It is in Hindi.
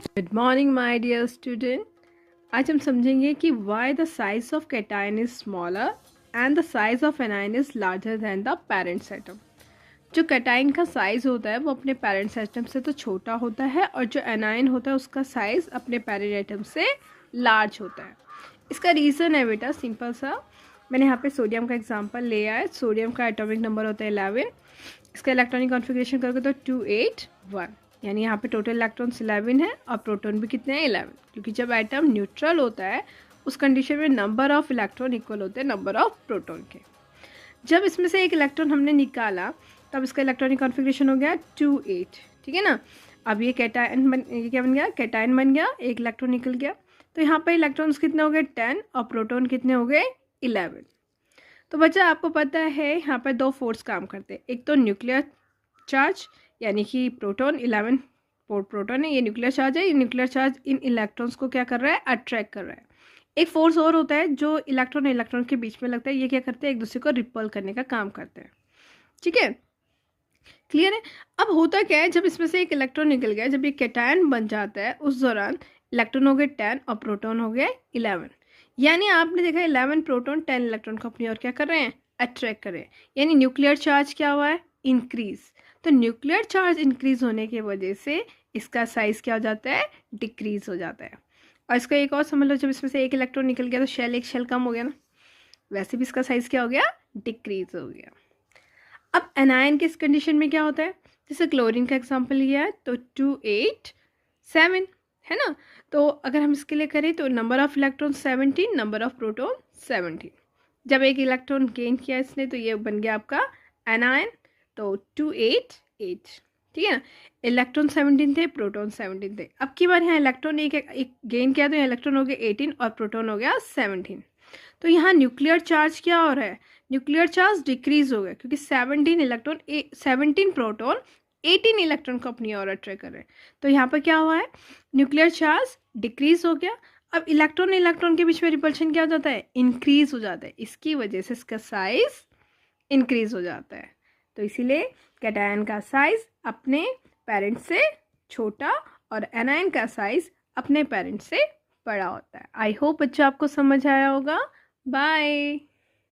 Good morning my dear student. आज हम समझेंगे कि why the size of cation is smaller and the size of anion is larger than the parents atom. जो कैटायन का साइज होता है वो अपने पेरेंट्स एटम से तो छोटा होता है और जो एनायन होता है उसका साइज अपने पेरेंट एटम से लार्ज होता है। इसका रीज़न है बेटा सिंपल सा। मैंने यहाँ पे सोडियम का एग्जांपल लिया है। सोडियम का एटॉमिक नंबर होता है 11। इसका इलेक्ट्रॉनिक कॉन्फ़िगरेशन करोगे तो 281, यानी यहाँ पे टोटल इलेक्ट्रॉन्स 11 है और प्रोटॉन भी कितने हैं 11, क्योंकि जब एटम न्यूट्रल होता है उस कंडीशन में नंबर ऑफ इलेक्ट्रॉन इक्वल होते हैं नंबर ऑफ प्रोटॉन के। जब इसमें से एक इलेक्ट्रॉन हमने निकाला तब इसका इलेक्ट्रॉनिक कॉन्फ़िगरेशन हो गया 28, ठीक है ना। अब ये कैटायन ये क्या बन गया, कैटायन बन गया, एक इलेक्ट्रॉन निकल गया। तो यहाँ पर इलेक्ट्रॉन्स कितने हो गए 10 और प्रोटॉन कितने हो गए 11। तो बच्चा आपको पता है यहाँ पर दो फोर्स काम करते हैं, एक तो न्यूक्लियर चार्ज यानी कि प्रोटॉन 11 प्रोटॉन है, ये न्यूक्लियर चार्ज है। ये न्यूक्लियर चार्ज इन इलेक्ट्रॉन्स को क्या कर रहा है, अट्रैक्ट कर रहा है। एक फोर्स और होता है जो इलेक्ट्रॉन और इलेक्ट्रॉन के बीच में लगता है, ये क्या करते हैं, एक दूसरे को रिपल करने का काम करते हैं। ठीक है, क्लियर है। अब होता क्या है, जब इसमें से एक इलेक्ट्रॉन निकल गया, जब ये कैटायन बन जाता है उस दौरान इलेक्ट्रॉन हो गए 10 और प्रोटॉन हो गए 11। यानी आपने देखा 11 प्रोटॉन 10 इलेक्ट्रॉन को अपनी ओर क्या कर रहे हैं, अट्रैक्ट कर रहे हैं। यानी न्यूक्लियर चार्ज क्या हुआ है, इंक्रीज। तो न्यूक्लियर चार्ज इंक्रीज होने की वजह से इसका साइज क्या हो जाता है, डिक्रीज हो जाता है। और इसका एक और समझ लो, जब इसमें से एक इलेक्ट्रॉन निकल गया तो शेल एक शेल कम हो गया ना, वैसे भी इसका साइज क्या हो गया, डिक्रीज हो गया। अब एनायन के इस कंडीशन में क्या होता है, जैसे क्लोरीन का एग्जाम्पल लिया है तो 287 है ना। तो अगर हम इसके लिए करें तो number of electron 17, number of proton 17। जब एक इलेक्ट्रॉन गेन किया इसने तो ये बन गया आपका एनायन, तो 288, ठीक है ना। इलेक्ट्रॉन 17 थे, प्रोटॉन 17 थे। अब की बार यहाँ इलेक्ट्रॉन एक गेन किया तो इलेक्ट्रॉन हो गया 18 और प्रोटॉन हो गया 17। तो यहाँ न्यूक्लियर चार्ज क्या हो रहा है, न्यूक्लियर चार्ज डिक्रीज हो गया, क्योंकि 17 प्रोटॉन 18 इलेक्ट्रॉन को अपनी ओर अट्रैक्ट कर रहे हैं। तो यहाँ पर क्या हुआ है, न्यूक्लियर चार्ज डिक्रीज हो गया। अब इलेक्ट्रॉन इलेक्ट्रॉन के बीच में रिपल्शन क्या हो जाता है, इंक्रीज हो जाता है। इसकी वजह से इसका साइज इंक्रीज हो जाता है। तो इसीलिए कैटायन का साइज अपने पेरेंट से छोटा और एनायन का साइज अपने पेरेंट से बड़ा होता है। आई होप बच्चों आपको समझ आया होगा। बाय।